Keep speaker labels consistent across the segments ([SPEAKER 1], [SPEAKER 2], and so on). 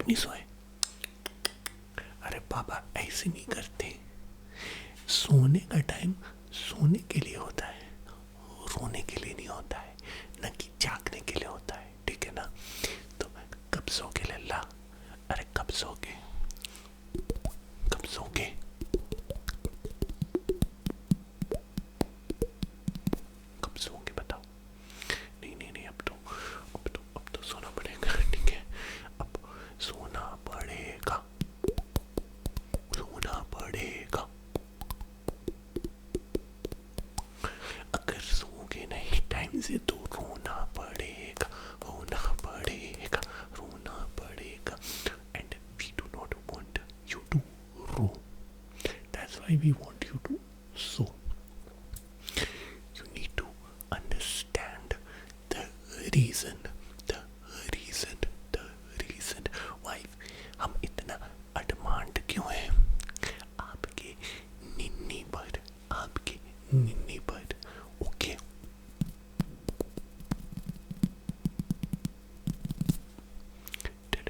[SPEAKER 1] नहीं सोए? अरे बाबा ऐसे नहीं करते। सोने का टाइम सोने के लिए होता है, रोने के लिए नहीं होता है, न कि जागने के लिए होता है, ठीक है ना? तो कब सोगे लल्ला? अरे कब सोगे, कब सोगे? कब सोगे बताओ? नहीं नहीं नहीं, अब तो सोना पड़ेगा, ठीक है? अब सोना पड़ेगा, सोना पड़ेगा। अगर सोगे नहीं टाइम से तो रोना पड़ेगा, रोना पड़ेगा, रोना पड़ेगा। And we do not want you to row. That's why we want you to sow. You need to understand the reason, the reason, the reason why हम इतना अडमांड क्यों हैं आपके निन्नी पर, आपके निन्नी पर। ओके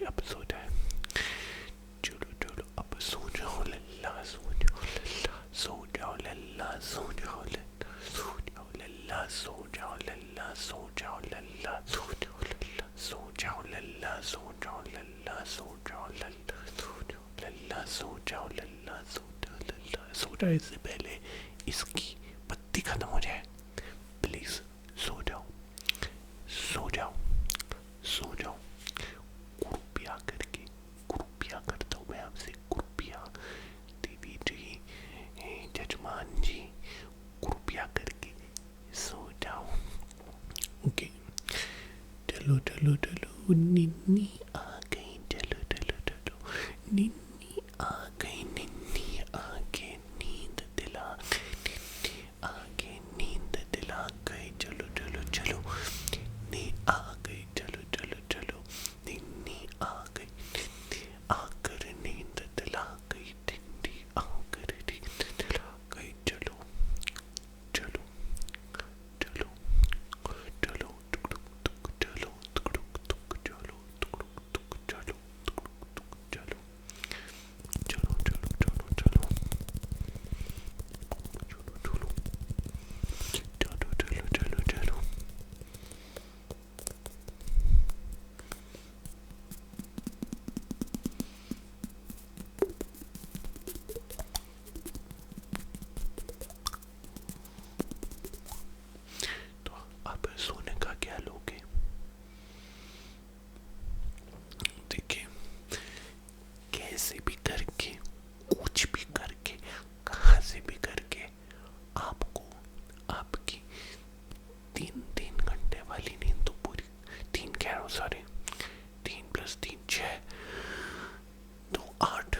[SPEAKER 1] अब सो जाए, चलो चलो अब सो जाओ लल्ला, सो जाओ लल्ला, सो जाओ लल्ला, सो जाओ लल्ला, सो जाओ लल्ला, सो जाओ लल्ला, सो जाओ लल्ला, सो जाओ लल्ला, सो जाओ लल्ला, सो जाओ लल्ला, सो जाओ लल्ला, सो जाओ लल्ला, सो जाओ लल्ला, सो जाओ लल्ला। सो जाए इससे पहले इसकी बत्ती खत्म हो जाए, प्लीज सो जाओ, सो जाओ, सो जाओ। कृपया करके, कृपया करता हूँ मैं आपसे, कृपया देवी जी, जजमान जी, कृपया करके सो जाओ। ओके चलो चलो चलो, निन्नी आ गई, चलो चलो चलो, निन्नी आ गई, निन्नी आ गई, नींद दिला, निन्नी आ गई, नींद दिला गई, चलो चलो चलो, निन्नी आ गई, चलो चलो चलो, निन्नी आ गई, निन्नी आकर नींद दिला गई, निन्नी आकर नींद दिला गई, चलो चलो चलो चलो, टुक टुक चलो, टुक टुक चलो, टुक टुक चलो, टुक टुक चलो, चलो चलो चलो चलो, चलो चलो चलो चलो चलो चलो। तो आप सोने का क्या लोगे? देखिए कैसे भी करके, कुछ भी करके, कहाँ से भी करके आपको आपकी 3 3 घंटे वाली नींद तो पूरी, 3 कह रहा हूँ सॉरी, 3 + 3 = 6, तो 8,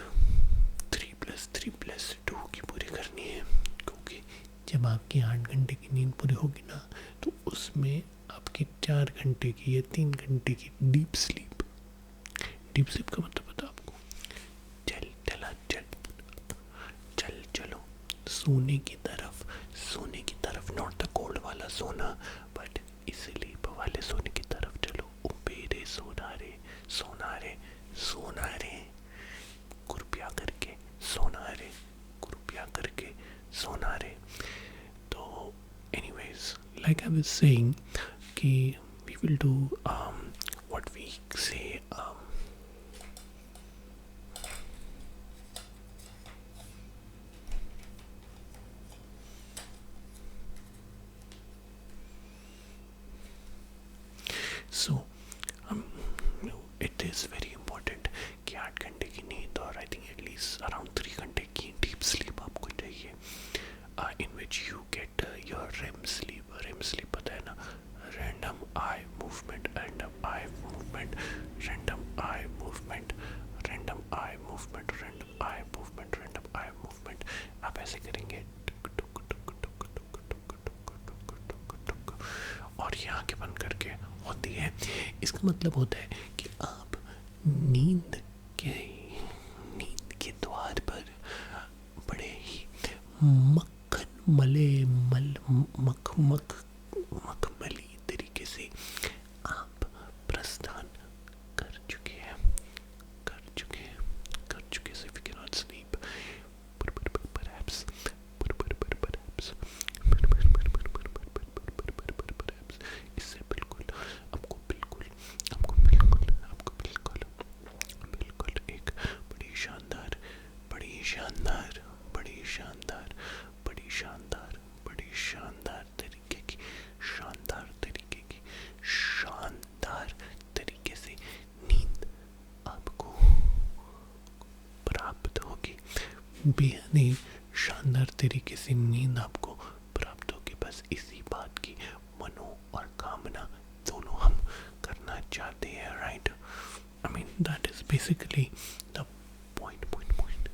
[SPEAKER 1] 3 + 3 + 2 की पूरी करनी है। क्योंकि जब आपकी 8 घंटे की नींद पूरी होगी ना, तो उसमें आपकी 4 घंटे की या 3 घंटे की डीप स्लीप, डीप स्लीप का मतलब पता आपको? चल चला चल, चल चलो सोने की तरफ, सोने की तरफ, नॉट द कोल्ड वाला सोना, बट स्लीप वाले सोने की तरफ चलो। उपेरे सोना रे, सोना रे, सोना रे, कृपया करके सोना रे, कृपया करके सोना रे। तो anyways like I was saying कि we will do what we say so it is very important कि 8 घंटे की नींद और आई थिंक एटलीस्ट अराउंड 3 घंटे की डीप स्लीप आपको चाहिए, in which you get your REM sleep. REM sleep पता है ना, random eye movement, random eye movement, random eye movement, random eye movement, random eye movement, random eye movement. आप ऐसे करेंगे टुक टुक टुक टुक टुक टुक टुक टुक टुक, और ये आंखें बंद करके होती है। इसका मतलब होता है कि आप नींद के द्वार पर बड़े ही मक्खन मले मल मख मख मखमली तरीके से आप प्रस्थान कर चुके हैं, कर शानदार, बड़ी शानदार, बड़ी शानदार, बड़ी शानदार तरीके की, शानदार तरीके की, शानदार तरीके से नींद आपको प्राप्त होगी। बेहद ही शानदार तरीके से नींद आपको प्राप्त होगी। बस इसी बात की मनो और कामना दोनों हम करना चाहते हैं, right? I mean that is basically the point point point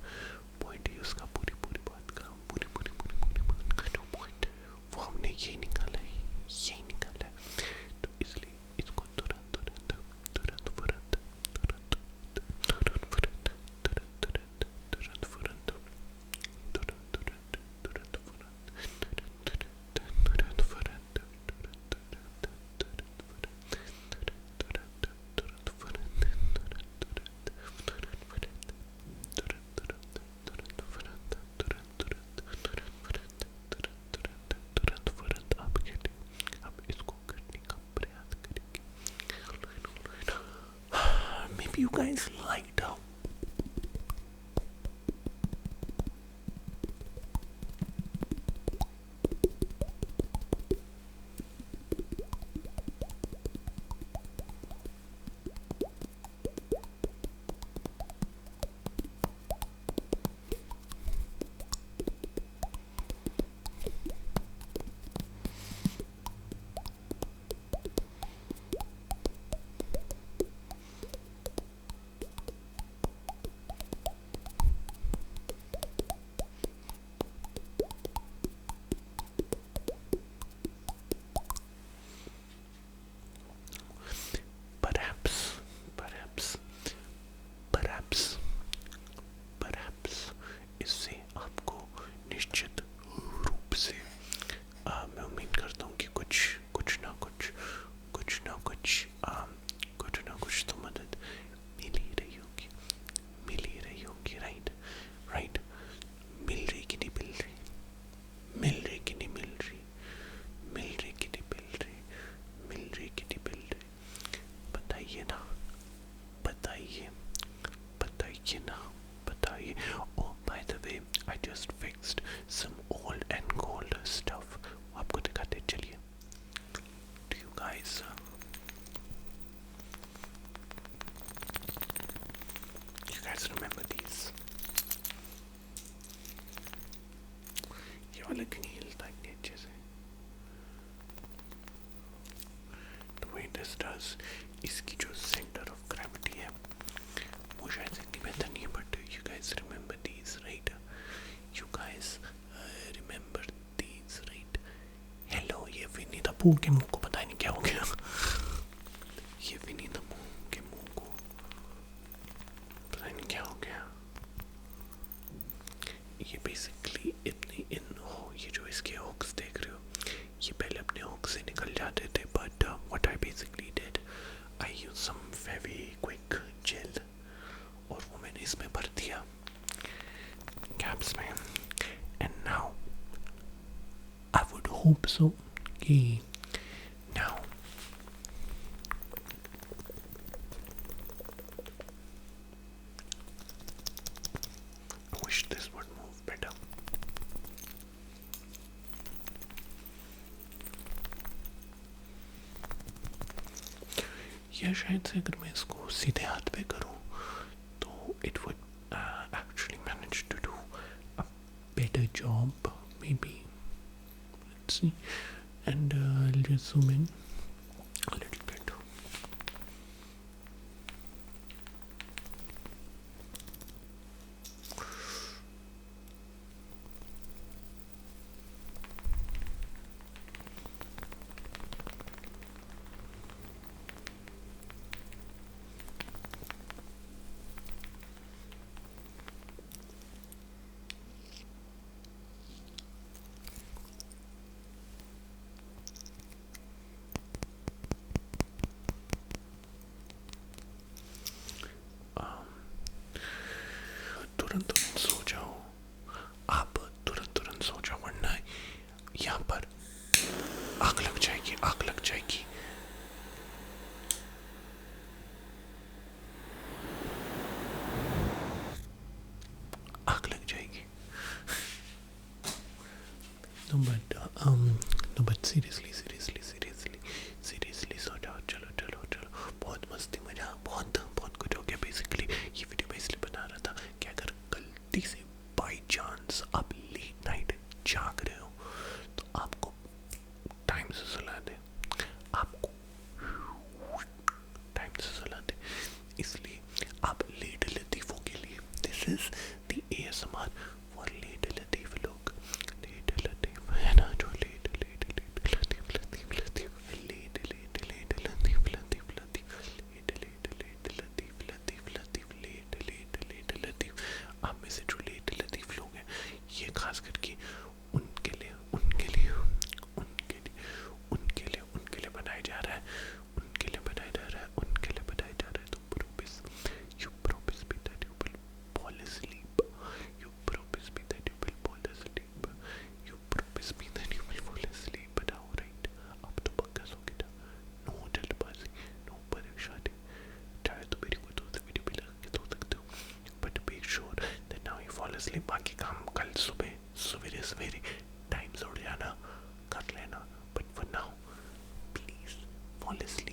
[SPEAKER 1] point ही उसका पूरी पूरी बात का पूरी पूरी पूरी पूरी बात का जो पॉइंट वो हमने यही निकाला है, यही निकाला है। तो इसलिए इसको तुरंत तुरंत तुरंत तुरंत तुरंत तुरंत तुरंत तुरंत तुरंत तुरंत तुरंत Maybe you guys liked how perhaps इससे आपको निश्चित रूप से मैं उम्मीद करता हूँ कि कुछ ना कुछ तो मदद मिल ही रही होगी, राइट? मिल रही कि नहीं मिल रही, मिल रही कि नहीं मिल रही, मिल रही कि नहीं मिल रही, मिल रही कि नहीं मिल रही, बताइए ना, बताइए ना, बताइए। Oh, by the way, I just fixed some old and gold stuff. आपको दिखाते चलिए। Do you guys remember these? ये वाला क्यों नहीं हिलता इतने अच्छे से? The way this does, इसकी जो center of gravity है वो शायद से इतनी बेहतर नहीं है, but you guys remember these, right? You guys remember these, right? Hello, ये विनी द पू के मुंह को पता नहीं क्या हो गया। ये विनी द पू के मुंह को पता नहीं क्या हो गया। ये बेसिकली इतनी ये जो इसके हुक्स देख रहे हो, ये पहले अपने हुक से निकल जाते थे, but what I basically did, I use some Fevikwik gel और वो मैंने इसमें भर दिया कैप्स में, and now I would hope so कि now I wish this would move better. या शायद से अगर मैं इसको सीधे हाथ पे करूं तो it would actually manage to do a better job, maybe. Let's see, and I'll just zoom in a little bit. No, no, but seriously, सो जाओ, चलो चलो चलो, बहुत मस्ती मजा, बहुत बहुत कुछ हो गया। बेसिकली ये वीडियो मैं इसलिए बना रहा था कि अगर गलती से बाई चांस आप लेट नाइट जाग रहे हो तो आपको टाइम से सुला दे, आपको टाइम से सुला दे, इसलिए आप लेट लतीफ़ों के लिए this is the ASMR for late लतीफ़ लोग। लेट लतीफ़ है ना, जो लेट लेट लेट लतीफ़ लतीफ़ लतीफ़ लेट लेट लेट लतीफ़ लतीफ़ लतीफ़ लेट लेट लेट लतीफ़ लतीफ़ लतीफ़ लेट लेट लेट लतीफ़। आप में से जो लेट लतीफ़ लोग हैं, ये खास करके उनके लिए उनके लिए उनके लिए उनके लिए उनके लिए बनाया जा रहा है, उनके लिए बनाया जा रहा है, उनके लिए बनाया जा रहा है। तो you promise me that you will fall asleep, you promise me that you will fall asleep, you promise me that you will fall asleep now, right? अब तो पक्का सोगे ना, नो जल्दबाजी, नो परेशानी, चाहे तो मेरी कोई दूसरी वीडियो भी लगा के सो सकते हो, but make sure that now you fall asleep। बाकी काम कल सुबह सवेरे सवेरे टाइम से उठ जाना, कर लेना, but for now please fall asleep।